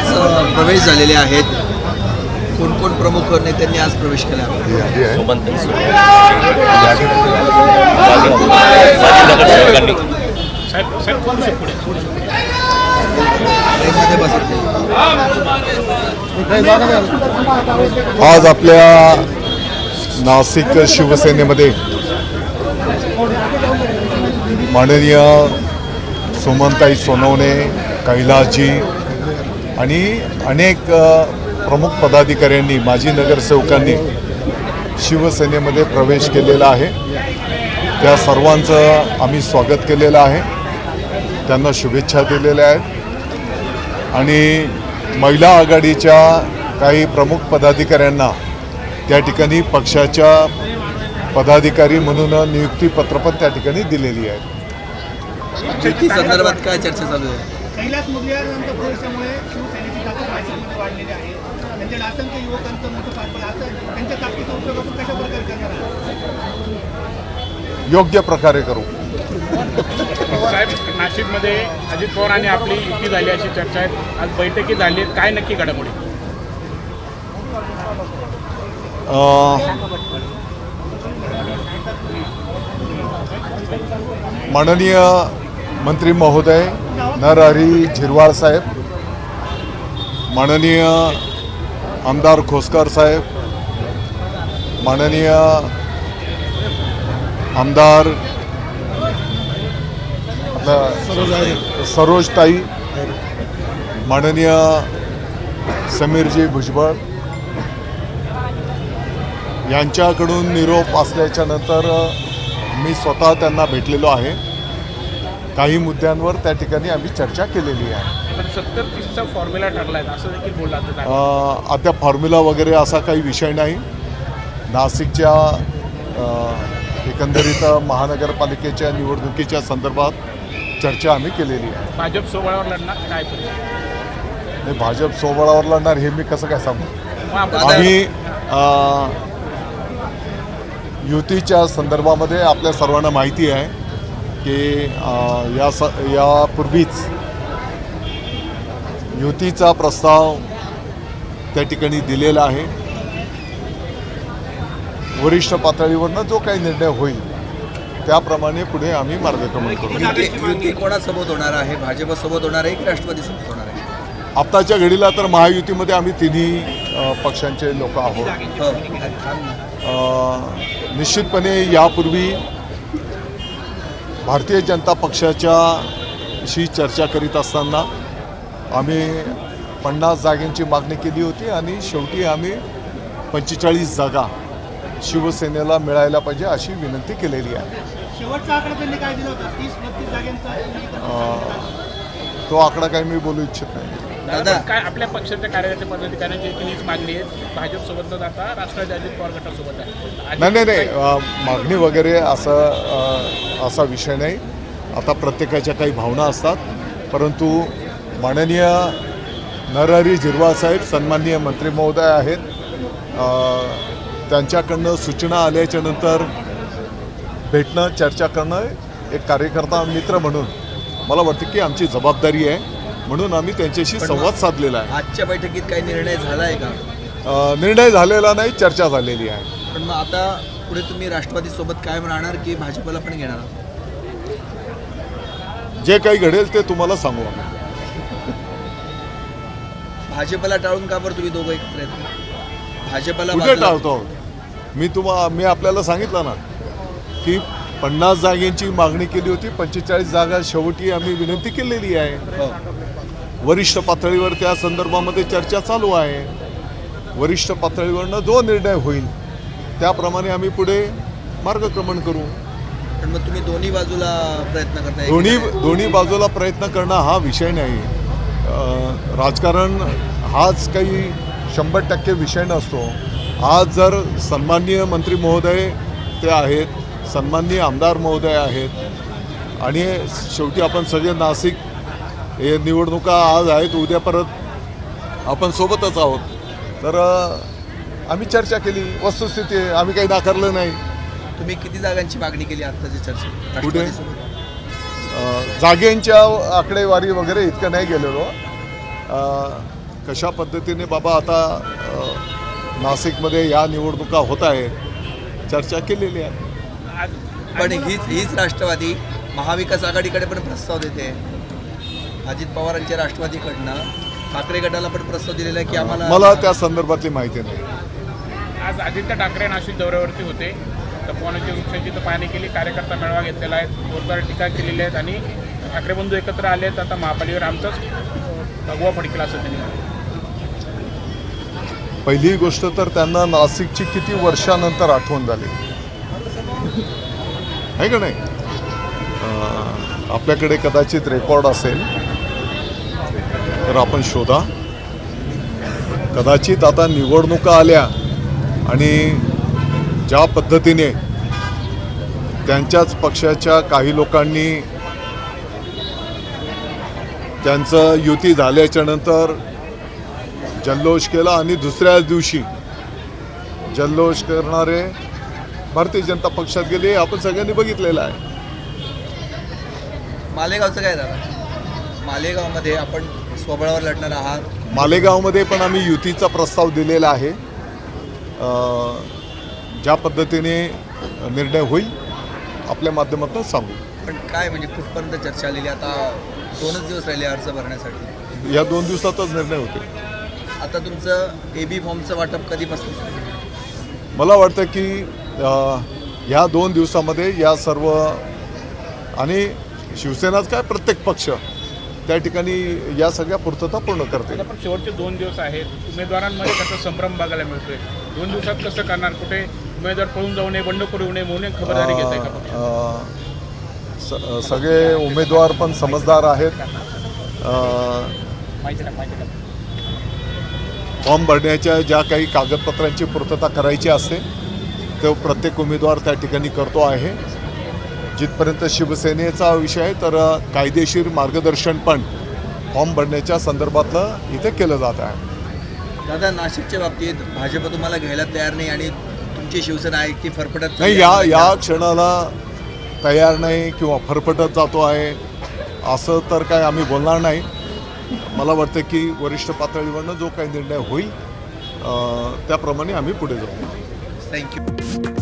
आज प्रवेश झालेले आहेत. कोण कोण प्रमुख नेत्यांनी आज प्रवेश केला? आज आपल्या नाशिक शिवसेनेमध्ये माननीय सुमनताई सोनवणे, कैलासजी आणि अनेक प्रमुख पदाधिकाऱ्यांनी, माजी नगरसेवकांनी शिवसेनेमध्ये प्रवेश केलेला आहे. त्या सर्वांचं आम्ही स्वागत केलेलं आहे, त्यांना शुभेच्छा दिलेल्या आहेत. आणि महिला आघाडीच्या काही प्रमुख पदाधिकाऱ्यांना त्या ठिकाणी पक्षाच्या पदाधिकारी म्हणून नियुक्तीपत्र पण त्या ठिकाणी दिलेली आहे. युती संदर्भात काय चर्चा चालू आहे? कैलास मुंडे प्रवेशामुळे शिवसेनेची ताकद भाजपमध्ये वाढलेली आहे. त्यांच्या असंख्य युवकांचं मोठं पाठबळ असं त्यांच्या ताकदीचा उपयोग आपण कशा प्रकारे करणार आहात? योग्य प्रकारे करू. साहेब, नाशिकमध्ये अजित पवार आणि आपली युती झाली अशी चर्चा आहे. आज बैठकी झाली, काय नक्की घडामोडी? माननीय मंत्री महोदय नरहरी झिरवाळ साहेब, माननीय आमदार खोसकर साहेब, माननीय आमदार सरोजताई, माननीय समीरजी भुजबळ यांच्याकडून निरोप असल्याच्या नंतर मी स्वतः त्यांना भेटलेलो आहे. काही मुद्द्यांवर त्या ठिकाणी आम्ही चर्चा केलेली आहे. 70-30चा फॉर्म्युला ठरला आहे असं देखील बोलला जातं. आता फॉर्म्युला वगैरे असा काही विषय नाही. नाशिकच्या एकंदरीत महानगरपालिकेच्या निवडणुकीच्या संदर्भात चर्चा आम्ही केलेली आहे. भाजप सोबळावर लढणार काय परिस्थिती? नाही, भाजप सोबळावर लढणार हे मी कसं काय सांगू. मग आम्ही युतीच्या संदर्भामध्ये आपल्या सर्वांना माहिती आहे की यापूर्वीच युतीचा प्रस्ताव त्या ठिकाणी दिलेला आहे. वरिष्ठ पातळीवरनं जो काही निर्णय होईल त्याप्रमाणे पुढे आम्ही मार्गक्रमण करू. युती कोणासोबत होणार आहे? भाजपसोबत होणार आहे की राष्ट्रवादीसोबत होणार आहे? आत्ताच्या घडीला तर महायुतीमध्ये आम्ही तिन्ही पक्षांचे लोक आहोत. निश्चितपणे यापूर्वी भारतीय जनता पक्षाच्याशी चर्चा करीत असताना आम्ही 50 जागांची मागणी केली होती आणि शेवटी आम्ही 45 जागा शिवसेनेला मिळायला पाहिजे अशी विनंती केलेली आहे. शेवटचा आकडा त्यांनी काय दिला होता? 30-32 जागांचा. तो आकडा काही मी बोलू इच्छित नाही. दादा, काय आपल्या पक्षाच्या कार्यकर्ते पदाधिकाऱ्यांची हीच मागणी आहे, भाजपसोबत न जाता राष्ट्रवादी अजित पवार गटासोबत आहे? नाही, मागणी वगैरे असा विषय नाही. आता प्रत्येकाच्या काही भावना असतात, परंतु माननीय नरहरी झिरवाळ साहेब सन्माननीय मंत्री महोदय आहेत, त्यांच्याकडनं सूचना आल्याच्या नंतर भेटणं, चर्चा करणं एक कार्यकर्ता मित्र म्हणून मला वाटतं की आमची जबाबदारी आहे. म्हणून आम्ही त्यांच्याशी संवाद साधलेला आहे. आजच्या बैठकीत काही निर्णय झाला आहे का? निर्णय झालेला नाही, चर्चा झालेली आहे. पण मग आता पुढे तुम्ही राष्ट्रवादीसोबत कायम राहणार की भाजपला पण घेणार? जे काही घडेल ते तुम्हाला सांगू आम्ही. भाजपला टाळून का बरं तुम्ही दोघं एकत्र येत? भाजपला कुठे टाळतो? मी आपल्याला सांगितलं ना की 50 जागांची मागणी केली होती. 45 जागा शेवटी आम्ही विनंती केलेली आहे. वरिष्ठ पातळीवर त्या संदर्भामध्ये चर्चा चालू आहे. वरिष्ठ पातळीवरनं जो निर्णय होईल त्याप्रमाणे आम्ही पुढे मार्गक्रमण करू. पण मग तुम्ही दोन्ही बाजूला प्रयत्न करताय? दोन्ही बाजूला प्रयत्न करणं हा विषय नाही. राजकारण हाच काही 100% विषय नसतो. आज जर सन्माननीय मंत्री महोदय ते आहेत, सन्माननीय आमदार महोदय आहेत आणि शेवटी आपण सगळे नाशिक हे निवडणुका आज आहेत, उद्या परत आपण सोबतच आहोत. तर आम्ही चर्चा केली, वस्तुस्थिती आहे, आम्ही काही नाकारलं नाही. तुम्ही किती जागांची मागणी केली आत्ताची चर्चा? कुठे? जागेंच्या आकडेवारी वगैरे इतकं नाही गेलेलो. कशा पद्धतीने बाबा आता नाशिकमध्ये या निवडणुका होत आहेत चर्चा केलेली आहे. आज पण हीच राष्ट्रवादी महाविकास आघाडीकडे पण प्रस्ताव देते. अजित पवारांच्या राष्ट्रवादीकडनं ठाकरे गटाला पण प्रस्ताव दिलेला आहे की आम्हाला मला त्या संदर्भातली माहिती नाही. आज आदित्य ठाकरे नाशिक दौऱ्यावरती होते. तपोवनाची वृक्षांची तर पाहणी केली, कार्यकर्ता मेळावा घेतलेला आहे, जोरदार टीका केलेली आहेत आणि ठाकरे बंधू एकत्र आले आहेत. आता महापालिकेवर आमचाच भगवा फडकेला असं त्यांनी म्हटलं. पहिली गोष्ट तर त्यांना नाशिकची किती वर्षानंतर आठवण झाली आहे का नाही. आपल्याकडे कदाचित रेकॉर्ड असेल तर आपण शोधा. कदाचित आता निवडणुका आल्या आणि ज्या पद्धतीने त्यांच्याच पक्षाच्या काही लोकांनी त्यांचं युती झाल्याच्या नंतर जल्लोष केला आणि दुसऱ्याच दिवशी जल्लोष करणारे भारतीय जनता पक्षात गेले, आपण सगळ्यांनी बघितलेलं आहे. मालेगावचं काय झालं? मालेगावमध्ये आपण स्वबळावर लढणार आहात. मालेगावमध्ये पण आम्ही युतीचा प्रस्ताव दिलेला आहे. ज्या पद्धतीने निर्णय होईल आपल्या माध्यमातून सांगू. पण काय म्हणजे कुठपर्यंत चर्चा आलेली? आता 2च दिवस राहिले अर्ज भरण्यासाठी. या 2 दिवसातच निर्णय होते. आता तुमचं AB फॉर्मचं वाटप कधीपासून? मला वाटतं की ह्या 2 दिवसामध्ये या सर्व आणि शिवसेनाच काय प्रत्येक पक्ष त्या ठिकाणी या सगळ्या पूर्तता पूर्ण करते. पण शेवटचे 2 दिवस आहेत. उमेदवारांमध्ये कसा संभ्रम बघायला मिळतोय. 2 दिवसात कसं करणार? कुठे उमेदवार पळून जाऊ नये, बंडखोरी होऊ नये म्हणून खबरदारी घेत आहे का पक्ष? सगळे उमेदवार पण समजदार आहेत. माहिती का? फॉर्म भरण्याच्या ज्या काही कागदपत्रांची पूर्तता करायची असते तो प्रत्येक उमेदवार त्या ठिकाणी करतो आहे. जिथपर्यंत शिवसेनेचा विषय आहे तर कायदेशीर मार्गदर्शन पण फॉर्म भरण्याच्या संदर्भातलं इथे केलं जात आहे. दादा, नाशिकच्या बाबतीत भाजप तुम्हाला घ्यायला तयार नाही आणि तुमची शिवसेना आहे ती फरफटत नाही. या क्षणाला तयार नाही किंवा फरफटत जातो आहे असं तर काय आम्ही बोलणार नाही. मला वाटतं की वरिष्ठ पातळीवरनं जो काही निर्णय होईल त्याप्रमाणे आम्ही पुढे जाऊ. थँक्यू.